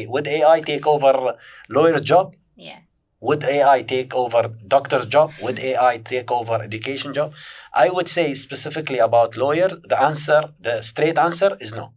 Would AI take over lawyer's job? Yeah. Would AI take over doctor's job? Would AI take over education job? I would say specifically about lawyer, the straight answer is no.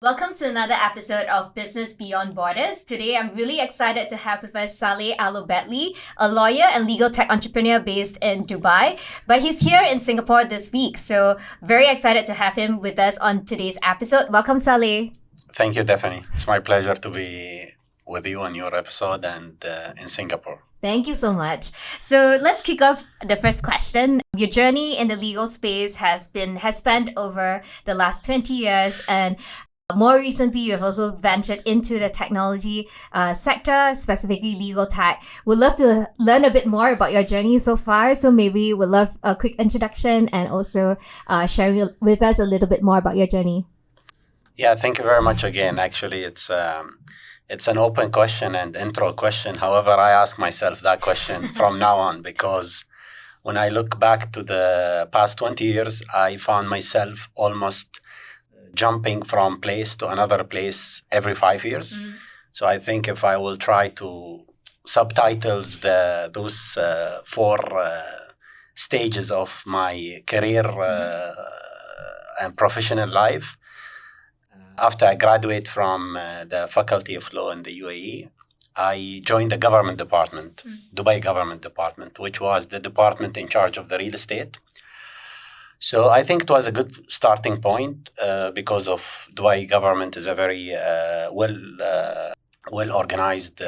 Welcome to another episode of Business Beyond Borders. Today, I'm really excited to have with us Saleh Alobeidli, a lawyer and legal tech entrepreneur based in Dubai, but he's here in Singapore this week. So very excited to have him with us on today's episode. Welcome, Saleh. Thank you, Daphne. It's my pleasure to be with you on your episode and in Singapore. Thank you so much. So let's kick off the first question. Your journey in the legal space has spanned over the last 20 years, and more recently, you have also ventured into the technology sector, specifically legal tech. We'd love to learn a bit more about your journey so far. So maybe we'd love a quick introduction and also sharing with us a little bit more about your journey. Yeah, thank you very much again. Actually, it's an open question and intro question. However, I ask myself that question from now on because when I look back to the past 20 years, I found myself almost jumping from place to another place every 5 years. So I think if I will try to subtitles those four stages of my career and professional life, after I graduate from the Faculty of Law in the UAE, I joined the government department, Dubai government department, which was the department in charge of the real estate. So I think it was a good starting point because of Dubai government is a very well-organized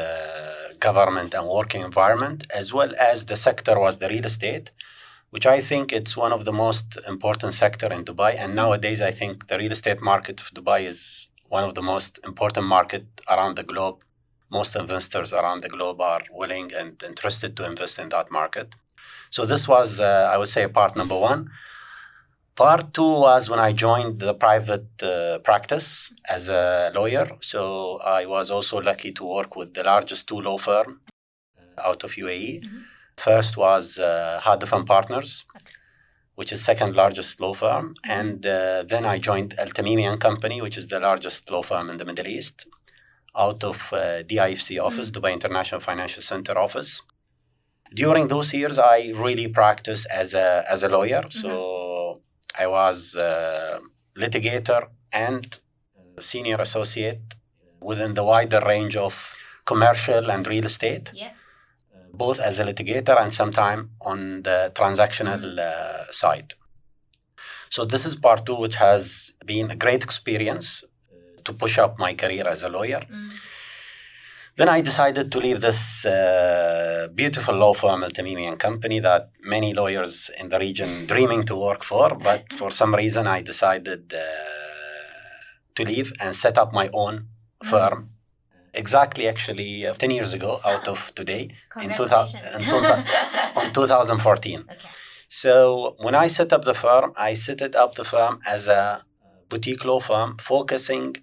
government and working environment, as well as the sector was the real estate, which I think it's one of the most important sector in Dubai. And nowadays, I think the real estate market of Dubai is one of the most important market around the globe. Most investors around the globe are willing and interested to invest in that market. So this was, I would say, part number one. Part two was when I joined the private practice as a lawyer. So I was also lucky to work with the largest two law firm out of UAE. First was Hadaf & Partners, which is second largest law firm. And then I joined Al-Tamimi & Company, which is the largest law firm in the Middle East, out of DIFC office, Dubai International Financial Center office. During those years, I really practiced as a lawyer. So I was a litigator and senior associate within the wider range of commercial and real estate, both as a litigator and sometime on the transactional side. So this is part two, which has been a great experience to push up my career as a lawyer. Then I decided to leave this beautiful law firm, Al-Tamimi & Company, that many lawyers in the region dreaming to work for. But for some reason, I decided to leave and set up my own firm. Exactly, actually, 10 years ago, out of today, in 2014. Okay. So when I set up the firm, I set it up the firm as a boutique law firm, focusing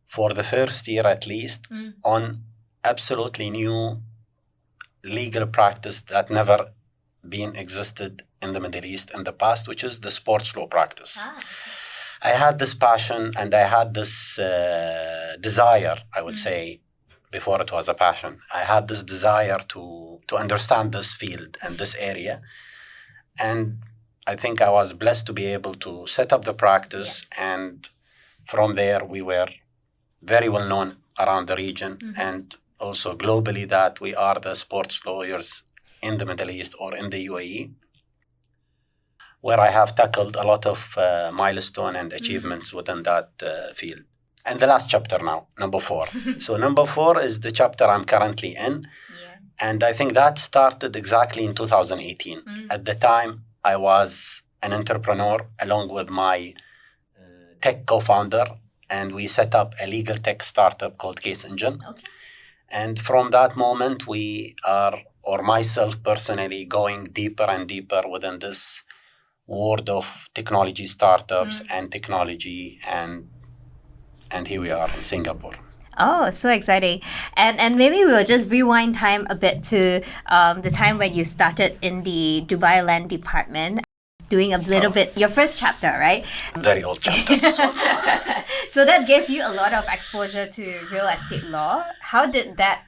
for the first year at least on absolutely new legal practice that never been existed in the Middle East in the past, which is the sports law practice. I had this passion and I had this desire, I would say, before it was a passion. I had this desire to understand this field and this area. And I think I was blessed to be able to set up the practice. And from there, we were very well known around the region and also globally that we are the sports lawyers in the Middle East or in the UAE, where I have tackled a lot of milestone and achievements within that field. And the last chapter now, number 4. So number 4 is the chapter I'm currently in. And I think that started exactly in 2018. At the time, I was an entrepreneur along with my tech co-founder, and we set up a legal tech startup called CaseEngine. Okay. And from that moment, we are, or myself personally, going deeper and deeper within this world of technology startups and technology, and here we are in Singapore. Oh, so exciting. And maybe we'll just rewind time a bit to the time when you started in the Dubai Land Department, doing a little bit, your first chapter, right? Very old chapter, this one. So that gave you a lot of exposure to real estate law. How did that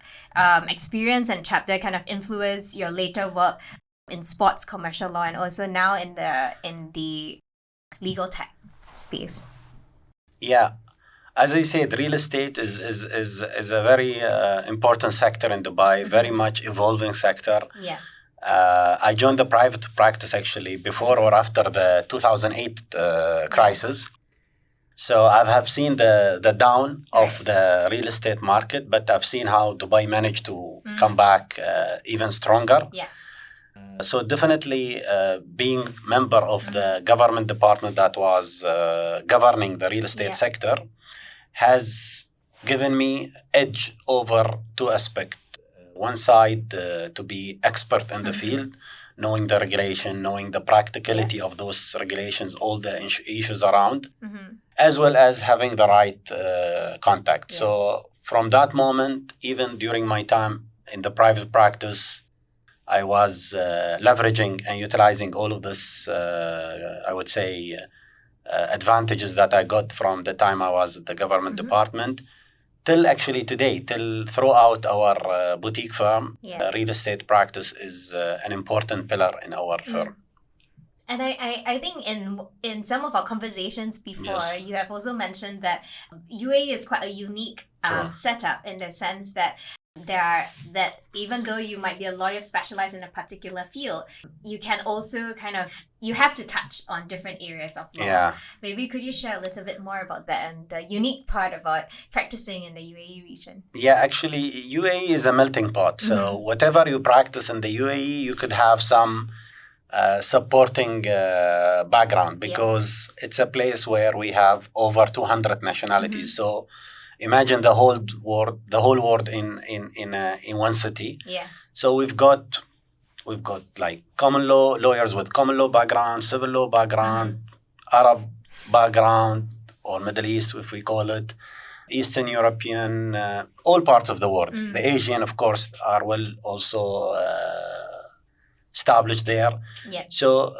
experience and chapter kind of influence your later work in sports commercial law and also now in the legal tech space? Yeah. As I said, real estate is a very important sector in Dubai, very much evolving sector. Yeah. I joined the private practice actually before or after the 2008 crisis. So I have seen the down of the real estate market, but I've seen how Dubai managed to come back even stronger. Yeah. So definitely being member of the government department that was governing the real estate sector has given me edge over two aspects. One side to be expert in the field, knowing the regulation, knowing the practicality of those regulations, all the issues around, as well as having the right contact. So from that moment, even during my time in the private practice, I was leveraging and utilizing all of this, I would say, advantages that I got from the time I was at the government department till actually today, till throughout our boutique firm. Real estate practice is an important pillar in our firm. And I think in some of our conversations before, you have also mentioned that UAE is quite a unique setup in the sense that that even though you might be a lawyer specialized in a particular field, you can also you have to touch on different areas of law. Yeah. Maybe could you share a little bit more about that and the unique part about practicing in the UAE region? Yeah, actually, UAE is a melting pot. So whatever you practice in the UAE, you could have some supporting background because it's a place where we have over 200 nationalities. So imagine the whole world in one city. Yeah. So we've got like common law lawyers with common law background, civil law background, Arab background, or Middle East if we call it, Eastern European, all parts of the world. The Asian, of course, are well also established there. Yeah. So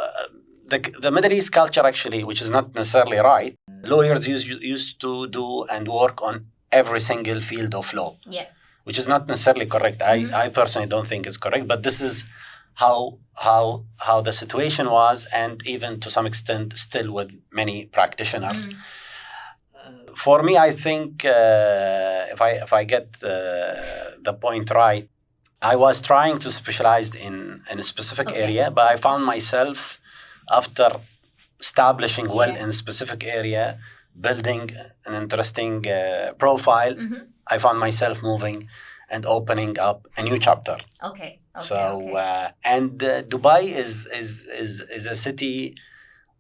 the Middle East culture actually, which is not necessarily right, lawyers used to do and work on every single field of law, which is not necessarily correct. I personally don't think it's correct, but this is how the situation was, and even to some extent still with many practitioners. For me, I think if I get the point right, I was trying to specialize in a specific area, but I found myself after establishing well in a specific area, building an interesting profile, I found myself moving and opening up a new chapter. And Dubai is a city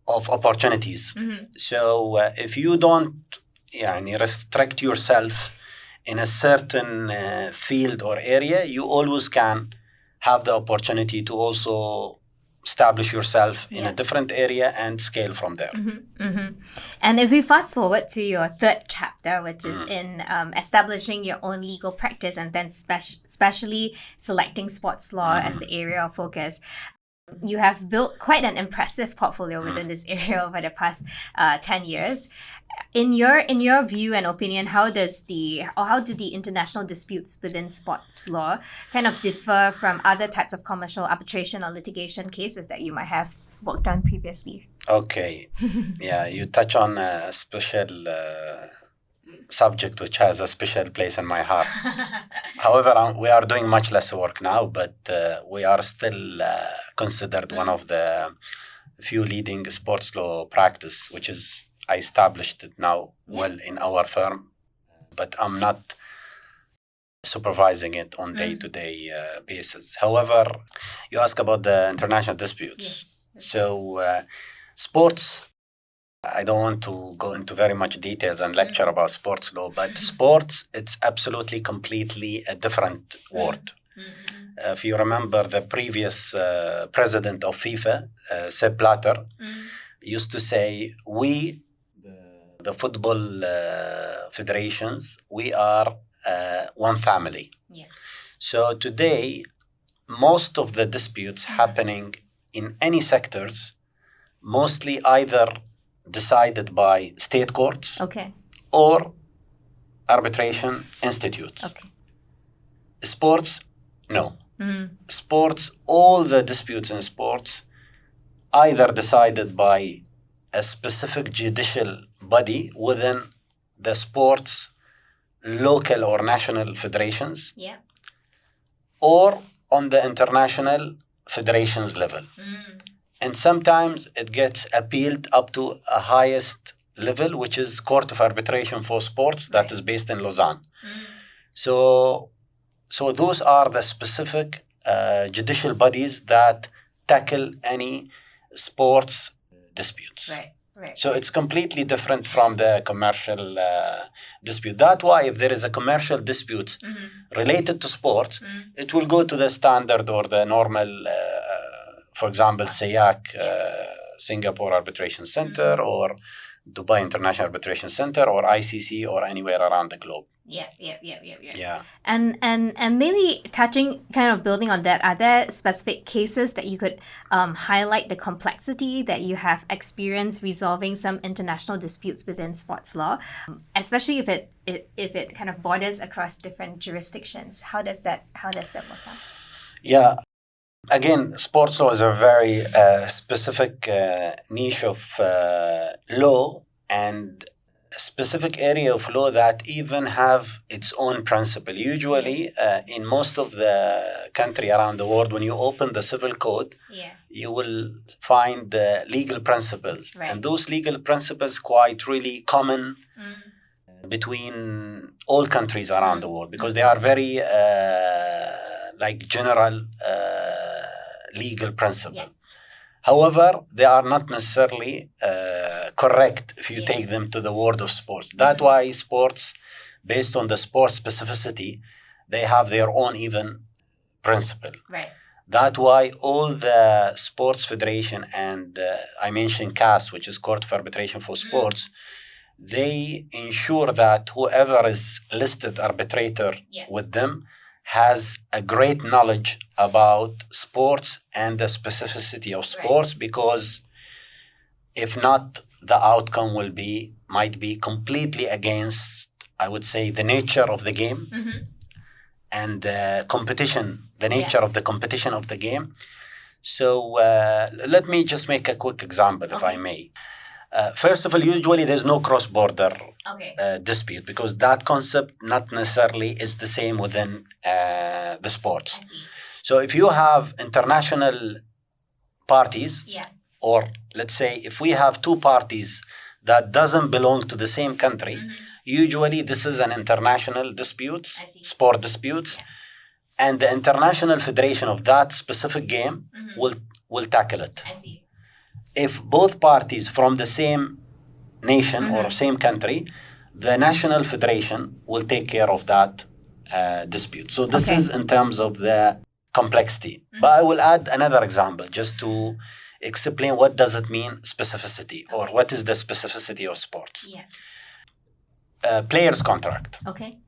of opportunities. So if you don't restrict yourself in a certain field or area, you always can have the opportunity to also establish yourself in a different area and scale from there. And if we fast forward to your third chapter, which is in establishing your own legal practice and then specially selecting sports law as the area of focus, you have built quite an impressive portfolio within this area over the past 10 years. In your view and opinion, how do the international disputes within sports law kind of differ from other types of commercial arbitration or litigation cases that you might have worked on previously? Okay. Yeah, you touch on a special subject which has a special place in my heart. However, we are doing much less work now, but we are still considered one of the few leading sports law practice, which is I established it now well in our firm, but I'm not supervising it on day-to-day basis. However, you ask about the international disputes. So sports, I don't want to go into very much details and lecture about sports law, but sports, it's absolutely completely a different world. If you remember the previous president of FIFA, Sepp Blatter, used to say, the football federations, we are one family. Yeah. So today, most of the disputes happening in any sectors, mostly either decided by state courts Okay. or arbitration institutes. Okay. Sports, no. Mm. Sports, all the disputes in sports, either decided by a specific judicial body within the sports local or national federations, Yeah. or on the international federations level. Mm. And sometimes it gets appealed up to a highest level, which is Court of Arbitration for Sports, that is based in Lausanne. Mm. So those are the specific judicial bodies that tackle any sports disputes. Right. Right. So it's completely different from the commercial dispute. That's why if there is a commercial dispute related to sports, it will go to the standard or the normal, for example, SIAC, Singapore Arbitration Center, or Dubai International Arbitration Center, or ICC, or anywhere around the globe. Yeah. And maybe building on that, are there specific cases that you could highlight the complexity that you have experienced resolving some international disputes within sports law, especially if it kind of borders across different jurisdictions? How does that work out? Yeah. Again, sports law is a very specific niche of law, and a specific area of law that even have its own principle. Usually, in most of the country around the world, when you open the civil code, you will find the legal principles. Right. And those legal principles quite really common between all countries around the world, because they are very general legal principle. Yeah. However, they are not necessarily correct if you take them to the world of sports. That's why sports, based on the sports specificity, they have their own even principle. Right. That's why all the sports federation and I mentioned CAS, which is Court of Arbitration for Sports, they ensure that whoever is listed arbitrator with them has a great knowledge about sports and the specificity of sports, because if not, the outcome might be completely against, I would say, the nature of the game and the competition, the nature of the competition of the game. So let me just make a quick example, if I may. First of all, usually there's no cross-border dispute, because that concept not necessarily is the same within the sports. So if you have international parties, or let's say if we have two parties that doesn't belong to the same country, usually this is an international dispute, sport disputes, and the international federation of that specific game will tackle it. I see. If both parties from the same nation or same country, the national federation will take care of that dispute. So this is in terms of the complexity. But I will add another example just to explain what does it mean specificity, or what is the specificity of sports. Players contract. Okay.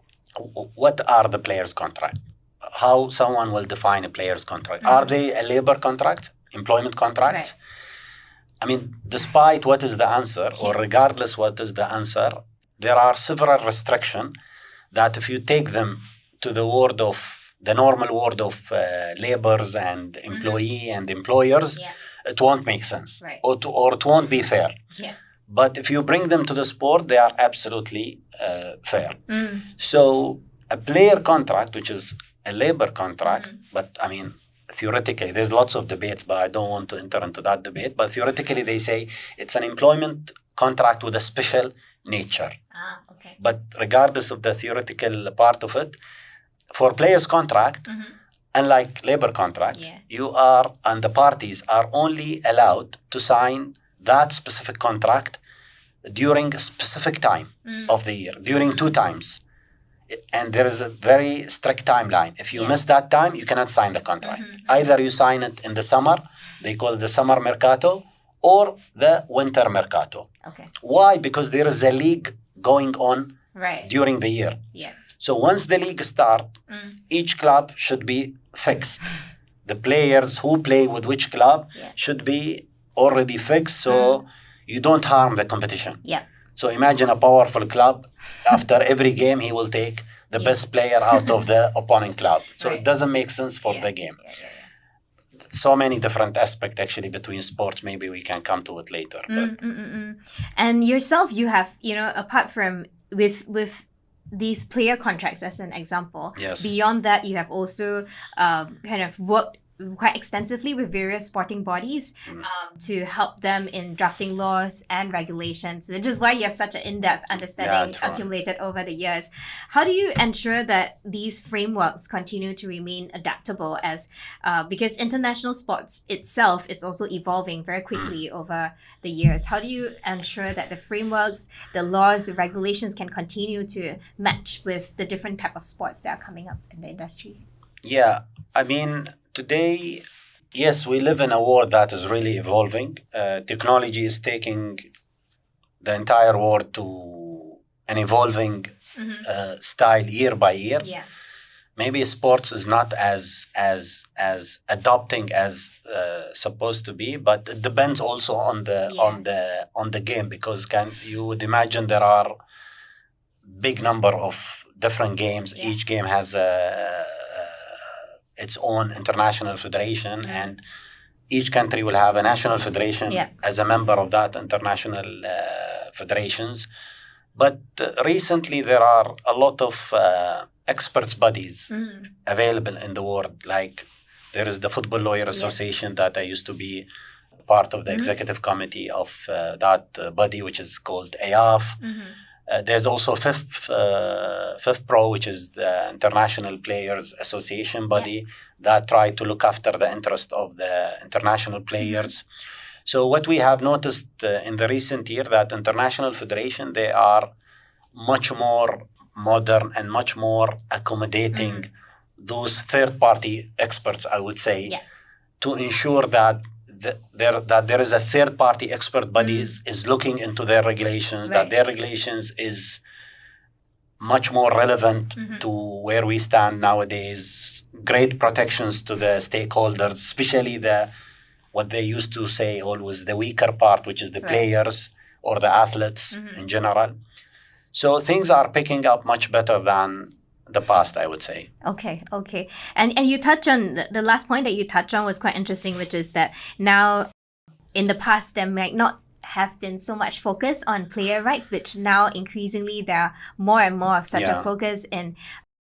What are the players contract? How someone will define a players contract? Are they a labor contract, employment contract? Right. I mean, despite what is the answer, or regardless what is the answer, there are several restrictions that if you take them to the normal world of laborers and employee and employers, it won't make sense, or it won't be fair. But if you bring them to the sport, they are absolutely fair. So a player contract, which is a labor contract, but I mean, theoretically, there's lots of debates, but I don't want to enter into that debate. But theoretically, they say it's an employment contract with a special nature. But regardless of the theoretical part of it, for players' contract, unlike labor contract, you are and the parties are only allowed to sign that specific contract during a specific time of the year, during 2 times. And there is a very strict timeline. If you miss that time, you cannot sign the contract. Either you sign it in the summer, they call it the summer mercato, or the winter mercato. Okay. Why? Because there is a league going on Right. during the year. Yeah. So once the league starts, each club should be fixed. The players who play with which club should be already fixed, so you don't harm the competition. Yeah. So imagine a powerful club. After every game, he will take the best player out of the opponent club. So it doesn't make sense for the game. So many different aspects actually between sports. Maybe we can come to it later. And yourself, you have, apart from with these player contracts as an example, beyond that, you have also kind of worked quite extensively with various sporting bodies to help them in drafting laws and regulations, which is why you have such an in-depth understanding accumulated over the years. How do you ensure that these frameworks continue to remain adaptable because international sports itself is also evolving very quickly over the years? How do you ensure that the frameworks, the laws, the regulations can continue to match with the different type of sports that are coming up in the industry? Yeah, I mean, today, yes, we live in a world that is really evolving. Technology is taking the entire world to an evolving style year by year. Yeah. Maybe sports is not as adopting as supposed to be, but it depends also on the game, because you would imagine there are big number of different games. Each game has its own international federation, and each country will have a national federation as a member of that international federations. But recently there are a lot of experts bodies available in the world. Like there is the Football Lawyer Association that I used to be part of the executive committee of that body, which is called AAF. There's also FIF Pro, which is the International Players Association body that try to look after the interest of the international players. So what we have noticed in the recent year, that international federation, they are much more modern and much more accommodating those third-party experts, I would say, to ensure that there is a third-party expert body is looking into their regulations, that their regulations is much more relevant to where we stand nowadays. Great protections to the stakeholders, especially what they used to say always, the weaker part, which is the players or the athletes in general. So things are picking up much better than the past, I would say. Okay. And you touch on, the last point that you touched on was quite interesting, which is that now in the past there might not have been so much focus on player rights, which now increasingly there are more and more of such a focus in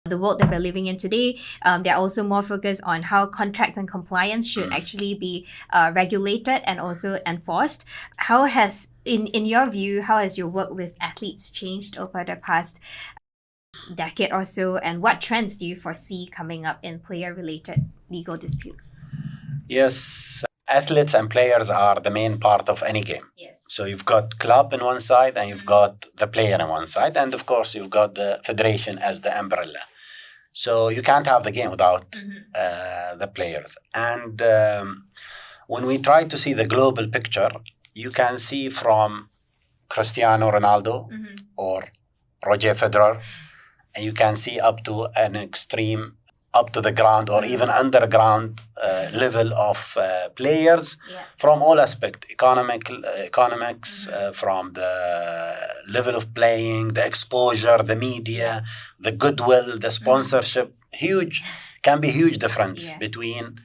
the world that we're living in today. There are also more focus on how contracts and compliance should actually be regulated and also enforced. How has, in your view, how has your work with athletes changed over the past decade or so, and what trends do you foresee coming up in player-related legal disputes? Yes, athletes and players are the main part of any game. Yes. So you've got club on one side and you've got the player on one side, and of course you've got the federation as the umbrella. So you can't have the game without the players. And when we try to see the global picture, you can see from Cristiano Ronaldo or Roger Federer, and you can see up to an extreme, up to the ground or even underground level of players from all aspects, economics, from the level of playing, the exposure, the media, the goodwill, the sponsorship. Can be huge difference between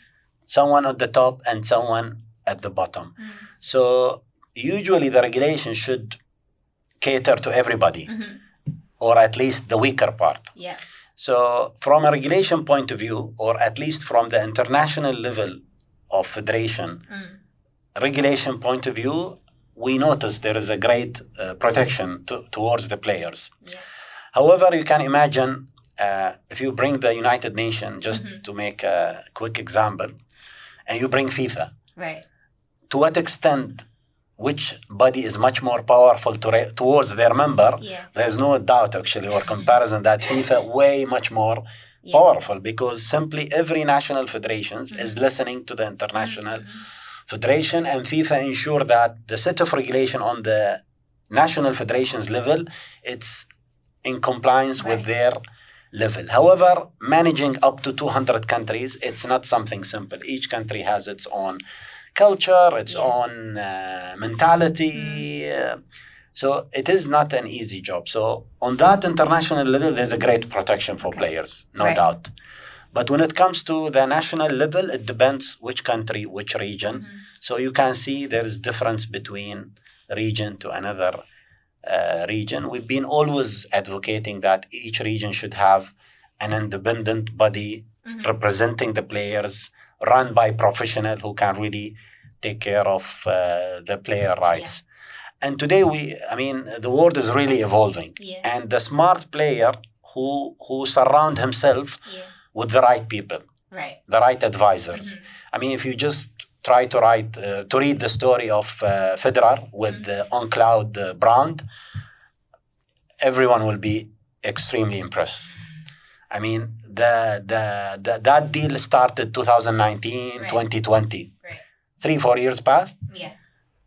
someone at the top and someone at the bottom. So usually the regulation should cater to everybody, or at least the weaker part. So from a regulation point of view, or at least from the international level of federation regulation point of view, we notice there is a great protection towards the players. However, you can imagine if you bring the United Nations, just to make a quick example, and you bring FIFA, to what extent which body is much more powerful towards their member, there's no doubt actually or comparison that FIFA way much more powerful, because simply every national federation is listening to the international federation, and FIFA ensure that the set of regulation on the national federations level, it's in compliance with their level. However, managing up to 200 countries, it's not something simple. Each country has its own culture, its own mentality. So it is not an easy job. So on that international level, there's a great protection for players, no doubt. But when it comes to the national level, it depends which country, which region. So you can see there is difference between region to another region. We've been always advocating that each region should have an independent body representing the players, run by professional who can really take care of the player rights. And today the world is really evolving. And the smart player who surround himself with the right people, the right advisors. If you just try to read the story of Federer with the on-cloud brand, everyone will be extremely impressed. That deal started 2019, 2020. 3-4 years back.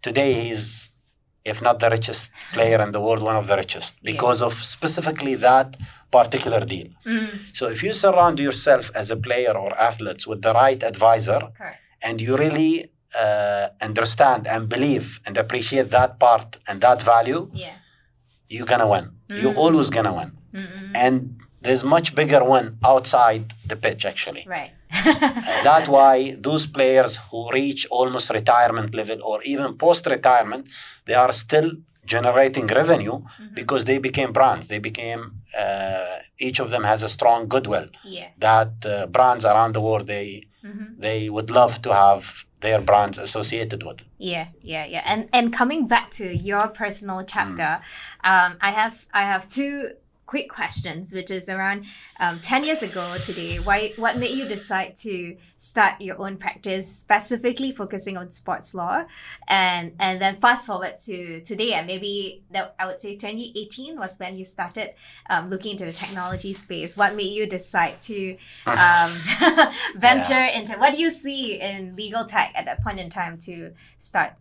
Today he's, if not the richest player in the world, one of the richest because of specifically that particular deal. So if you surround yourself as a player or athletes with the right advisor, and you really understand and believe and appreciate that part and that value, you're gonna win. You're always gonna win. And there's much bigger win outside the pitch, actually. That's why those players who reach almost retirement level or even post-retirement, they are still generating revenue because they became brands. They became, each of them has a strong goodwill that brands around the world, they would love to have their brands associated with. And coming back to your personal chapter, I have two quick questions, which is around 10 years ago today, what made you decide to start your own practice, specifically focusing on sports law? And then fast forward to today, and maybe I would say 2018 was when you started looking into the technology space. What made you decide to venture into, what do you see in legal tech at that point in time to start?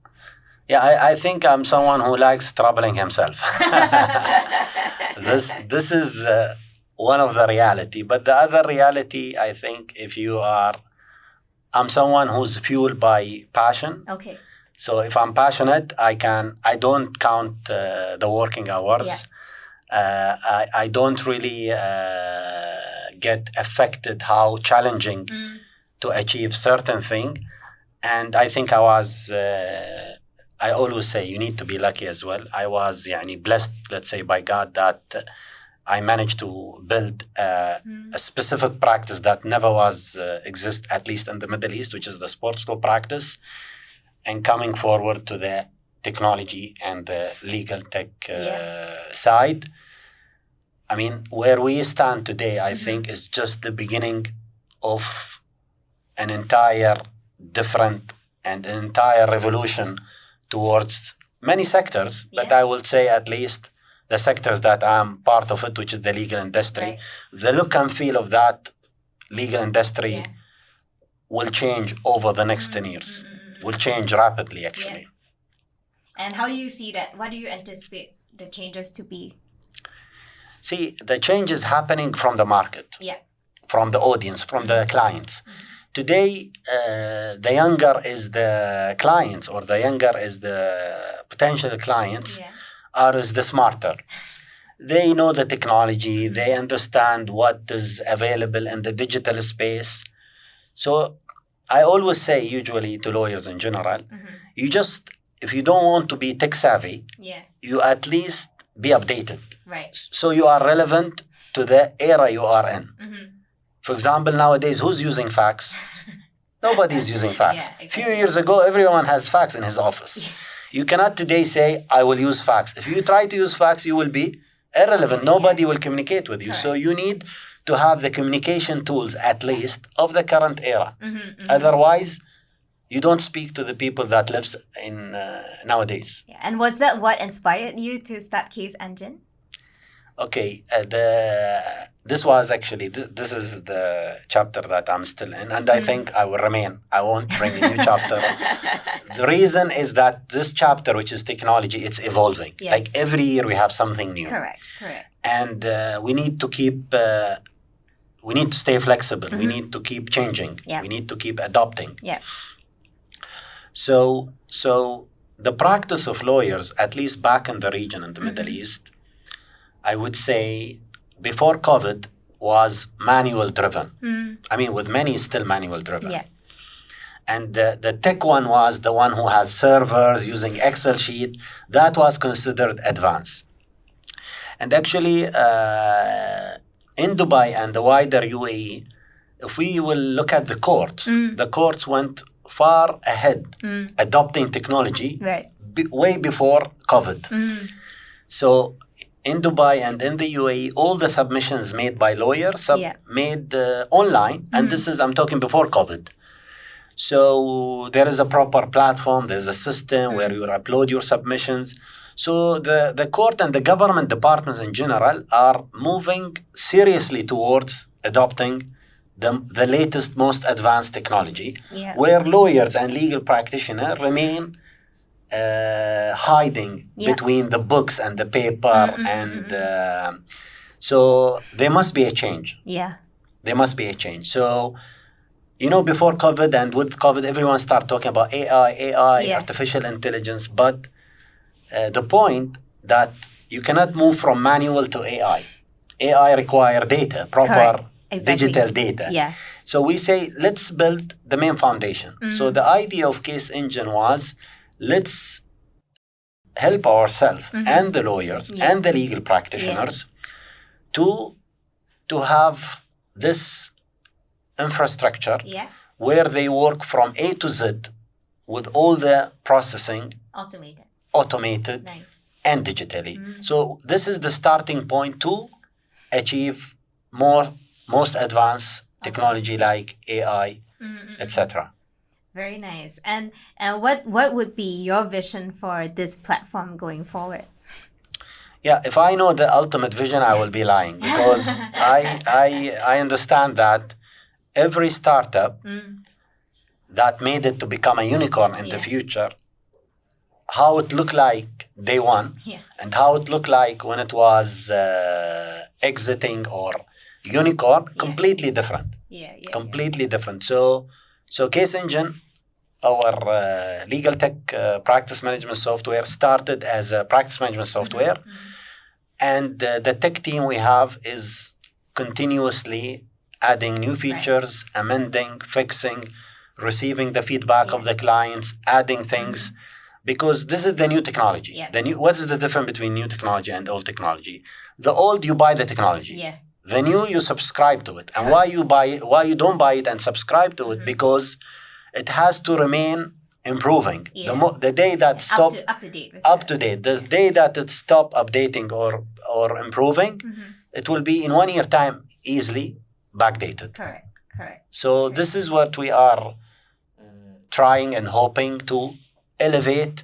I think I'm someone who likes troubling himself. This is one of the reality. But the other reality, I think, I'm someone who's fueled by passion. So if I'm passionate, I don't count the working hours. I don't really get affected how challenging to achieve certain thing. And I think I always say you need to be lucky as well. I was blessed, let's say, by God that I managed to build a specific practice that never was exist, at least in the Middle East, which is the sports law practice, and coming forward to the technology and the legal tech side. Where we stand today, I think, is just the beginning of an entire different and an entire revolution towards many sectors, but I will say at least the sectors that I'm part of it, which is the legal industry. The look and feel of that legal industry will change over the next 10 years. Will change rapidly, actually. And how do you see that? What do you anticipate the changes to be? See, the change is happening from the market, from the audience, from the clients. Today, the younger is the clients, or the younger is the potential clients, or is the smarter. They know the technology, they understand what is available in the digital space. So I always say, usually to lawyers in general, if you don't want to be tech savvy, you at least be updated. So you are relevant to the era you are in. For example, nowadays, who's using fax? Nobody is using fax. A few years ago, everyone has fax in his office. You cannot today say, I will use fax. If you try to use fax, you will be irrelevant. Nobody will communicate with you. So you need to have the communication tools, at least, of the current era. Otherwise, you don't speak to the people that lives in nowadays. And was that what inspired you to start Case Engine? Okay, this was actually, this is the chapter that I'm still in, and I think I will remain. I won't bring a new chapter The reason is that this chapter, which is technology, it's evolving. Yes. Like every year we have something new. Correct. And we need to keep, we need to stay flexible. We Mhm. need to keep changing. Yeah. We need to keep adopting. Yeah. So the practice of lawyers, at least back in the region in the Middle Mhm. East, I would say before COVID was manual driven. Mm. I mean, with many still manual driven. Yeah. And the tech one was the one who has servers using Excel sheet. That was considered advanced. And actually, in Dubai and the wider UAE, if we will look at the courts, the courts went far ahead adopting technology Right. way before COVID. Mm. So in Dubai and in the UAE, all the submissions made by lawyers Yeah. made online, and this is, I'm talking before COVID. So there is a proper platform, there's a system where you upload your submissions. So the court and the government departments in general are moving seriously towards adopting the latest, most advanced technology, Yeah. where lawyers and legal practitioners remain hiding Yeah. between the books and the paper. And so there must be a change. Yeah. There must be a change. So, you know, before COVID and with COVID, everyone started talking about AI, Yeah. artificial intelligence. But the point that you cannot move from manual to AI. AI require data, proper Correct. Exactly. digital data. Yeah. So we say, let's build the main foundation. So the idea of Case Engine was, let's help ourselves and the lawyers and the legal practitioners to have this infrastructure Yeah. where they work from A to Z with all the processing Automated. automated Nice. and digitally. So this is the starting point to achieve most advanced technology like AI, etc. Very nice. And what would be your vision for this platform going forward? Yeah, if I know the ultimate vision, I will be lying, because I understand that every startup that made it to become a unicorn in the future, how it looked like day one, and how it looked like when it was exiting or unicorn, completely different. Completely different. So Case Engine, our legal tech practice management software, started as a practice management software. And the tech team we have is continuously adding new features, amending, fixing, receiving the feedback of the clients, adding things, because this is the new technology. What is the difference between new technology and old technology? The old, you buy the technology. The new, you subscribe to it. And why you don't buy it and subscribe to it? Because it has to remain improving. The day that stop up to date, the day that it stop updating or improving, it will be in 1 year time easily backdated. Correct. So this is what we are trying and hoping to elevate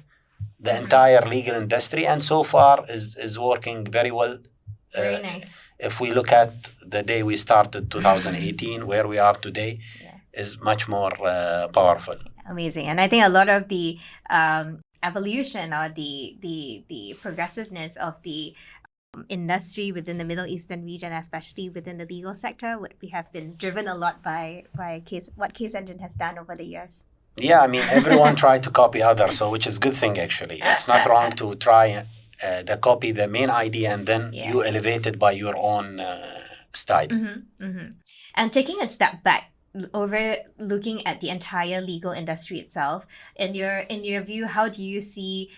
the entire legal industry, and so far is working very well. Very nice. If we look at the day we started 2018, where we are today, is much more powerful. Amazing. And I think a lot of the evolution or the progressiveness of the industry within the Middle Eastern region, especially within the legal sector, would have been driven a lot by what Case Engine has done over the years. Yeah, I mean, everyone tried to copy others, so which is a good thing, actually. It's not wrong to try copy the main idea and then you elevate it by your own style. And taking a step back, over looking at the entire legal industry itself, in your view, how do you see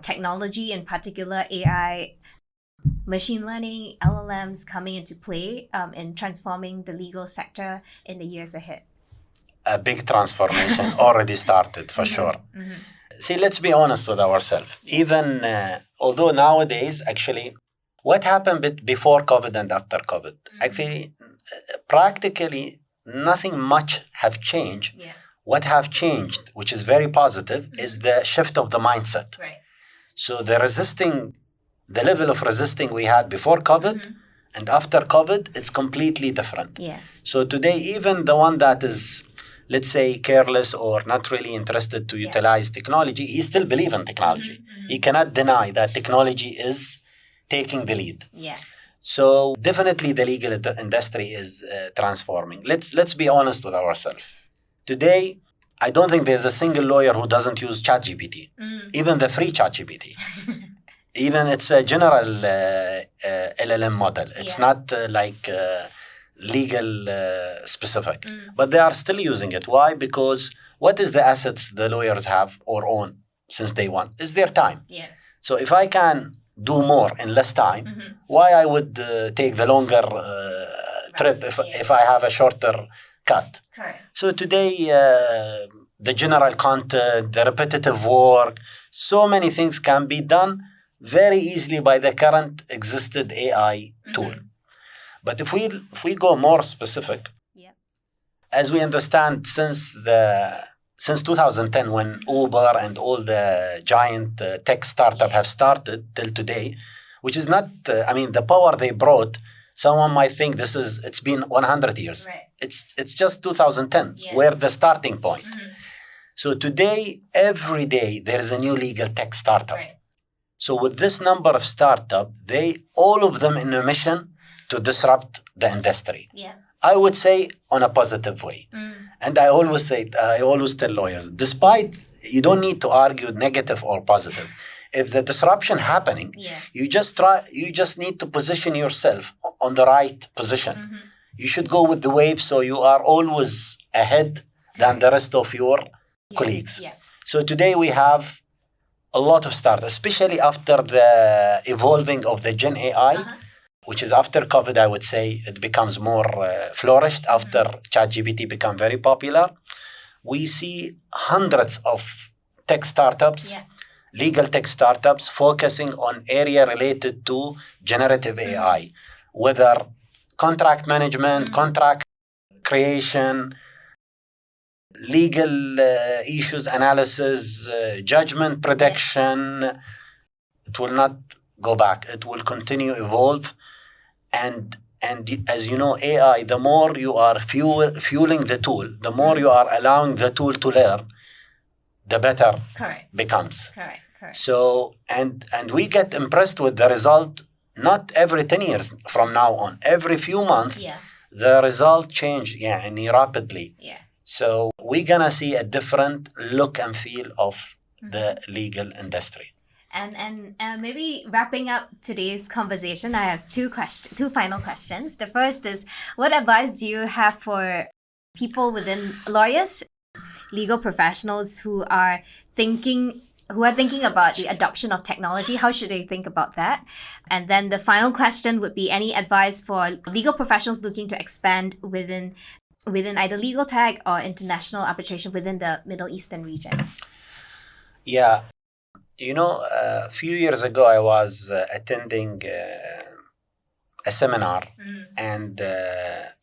technology, in particular AI, machine learning, LLMs coming into play in transforming the legal sector in the years ahead? A big transformation already started, for sure. See, let's be honest with ourselves. Even although nowadays, actually, what happened before COVID and after COVID? Actually, practically nothing much have changed. What have changed, which is very positive, is the shift of the mindset. So the level of resisting we had before COVID and after COVID, it's completely different. So today, even the one that is let's say, careless or not really interested to utilize technology, he still believes in technology. He cannot deny that technology is taking the lead. Yeah. So definitely the legal industry is transforming. Let's be honest with ourselves. Today, I don't think there's a single lawyer who doesn't use ChatGPT, even the free ChatGPT. Even it's a general LLM model. It's not legal specific, but they are still using it. Why? Because what is the assets the lawyers have or own since day one? Is their time. Yeah. So if I can do more in less time, why I would take the longer trip if I have a shorter cut? Correct. So today, the general content, the repetitive work, so many things can be done very easily by the current existed AI tool. But if we go more specific, as we understand, since 2010, when Uber and all the giant tech startup have started till today, which is not, the power they brought, someone might think it's been 100 years. Right. It's just 2010, where the starting point. So today, every day, there is a new legal tech startup. Right. So with this number of startups, all of them in a mission to disrupt the industry. Yeah. I would say on a positive way. And I always tell lawyers, despite you don't need to argue negative or positive. If the disruption happening, you just need to position yourself on the right position. You should go with the wave so you are always ahead than the rest of your colleagues. Yeah. So today we have a lot of startups, especially after the evolving of the Gen AI, which is after COVID, I would say it becomes more flourished after ChatGPT become very popular. We see hundreds of tech startups, legal tech startups focusing on area related to generative AI, whether contract management, contract creation, legal issues analysis, judgment prediction. It will not go back. It will continue evolve. And as you know, AI, the more you are fueling the tool, the more you are allowing the tool to learn, the better becomes. Correct. So, and we get impressed with the result, not every 10 years from now on. Every few months, the result change rapidly. Yeah. So we're going to see a different look and feel of the legal industry. And maybe wrapping up today's conversation, I have two final questions. The first is, what advice do you have for people within lawyers, legal professionals who are thinking about the adoption of technology? How should they think about that? And then the final question would be, any advice for legal professionals looking to expand within either legal tech or international arbitration within the Middle Eastern region? Yeah. A few years ago, I was attending a seminar and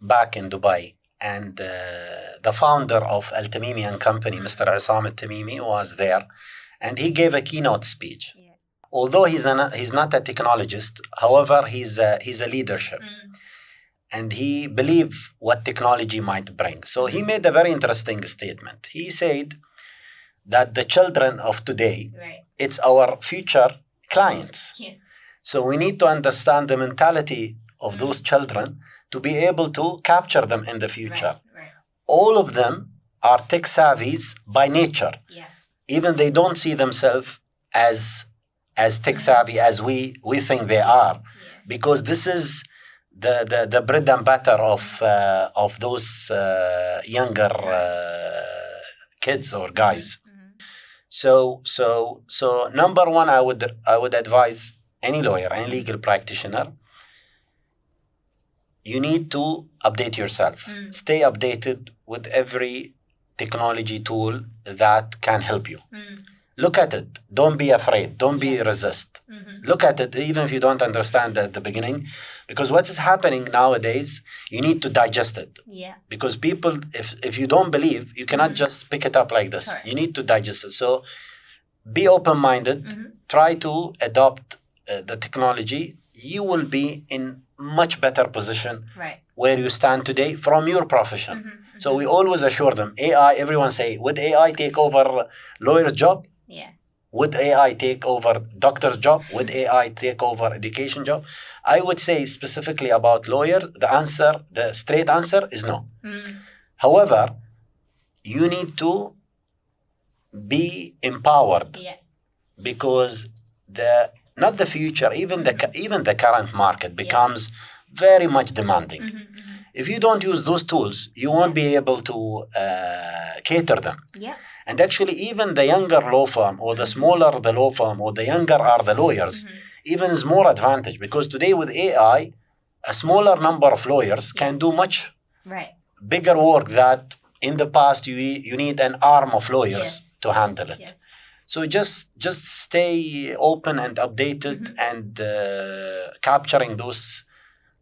back in Dubai. And the founder of Al-Tamimi and Company, Mr. Isam Al-Tamimi, was there. And he gave a keynote speech. Yeah. Although he's not a technologist, however, he's a leadership. And he believed what technology might bring. So he made a very interesting statement. He said that the children of today, it's our future clients. Yeah. So we need to understand the mentality of those children to be able to capture them in the future. Right. All of them are tech savvies by nature. Yeah. Even they don't see themselves as tech savvy as we think they are, because this is the bread and butter of those younger kids or guys. So number one, I would advise any lawyer, any legal practitioner, you need to update yourself. Stay updated with every technology tool that can help you. Look at it. Don't be afraid. Don't be resist. Look at it, even if you don't understand at the beginning, because what is happening nowadays, you need to digest it. Yeah. Because people, if you don't believe, you cannot just pick it up like this. Correct. You need to digest it. So be open-minded. Try to adopt the technology. You will be in much better position where you stand today from your profession. So we always assure them, AI, everyone say, would AI take over lawyer's job? Yeah. Would AI take over doctor's job? Would AI take over education job? I would say specifically about lawyer, the straight answer is no. However, you need to be empowered because not the future, even the current market becomes very much demanding. If you don't use those tools, you won't be able to cater them. And actually, even the younger law firm or the smaller the law firm or the younger are the lawyers, even is more advantage because today with AI, a smaller number of lawyers can do much bigger work that in the past you need an arm of lawyers to handle it. So just stay open and updated and capturing those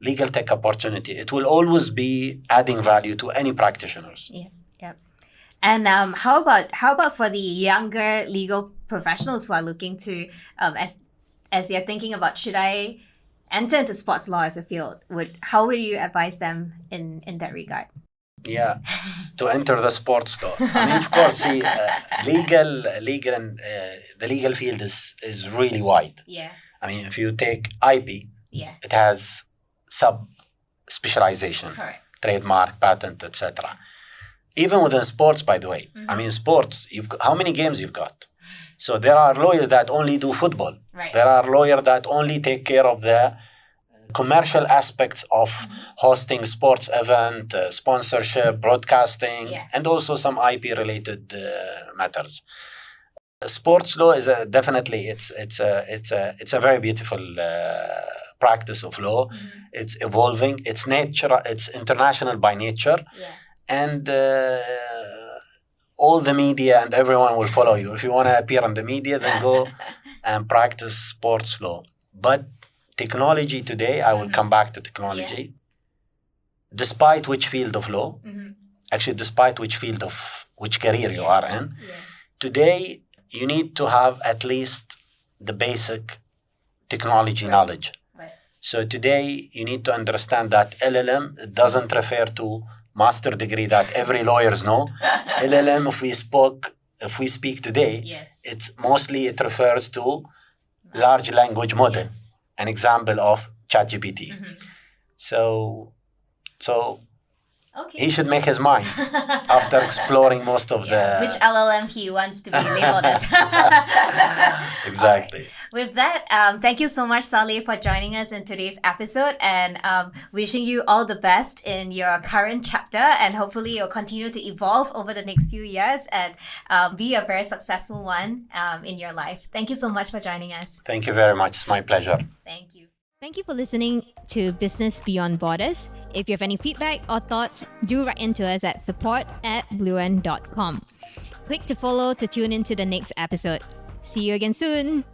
legal tech opportunity. It will always be adding value to any practitioners. And how about for the younger legal professionals who are looking to, as they're thinking about, should I enter into sports law as a field? How would you advise them in that regard? Yeah, to enter the sports law. I mean, of course, see, legal and the legal field is really wide. I mean, if you take IP, it has sub-specialization, trademark, patent, etc. Even within sports, by the way. I mean, sports, how many games you've got? So there are lawyers that only do football. There are lawyers that only take care of the commercial aspects of hosting sports event, sponsorship, broadcasting, and also some IP-related matters. Sports law is definitely it's a very beautiful practice of law. It's evolving. It's international by nature. And all the media and everyone will follow you. If you want to appear on the media, then go and practice sports law. But technology today, I will come back to technology. Despite which field of law, actually despite which career you are in, today you need to have at least the basic technology knowledge. So today you need to understand that LLM doesn't refer to master degree that every lawyers know. LLM, if we speak today, it refers to large language model, an example of ChatGPT. So he should make his mind after exploring most of which LLM he wants to be labeled as. Exactly. With that, thank you so much, Saleh, for joining us in today's episode, and wishing you all the best in your current chapter, and hopefully you'll continue to evolve over the next few years and be a very successful one in your life. Thank you so much for joining us. Thank you very much. It's my pleasure. Thank you. Thank you for listening to Business Beyond Borders. If you have any feedback or thoughts, do write into us at support@bluent.com. Click to follow to tune into the next episode. See you again soon.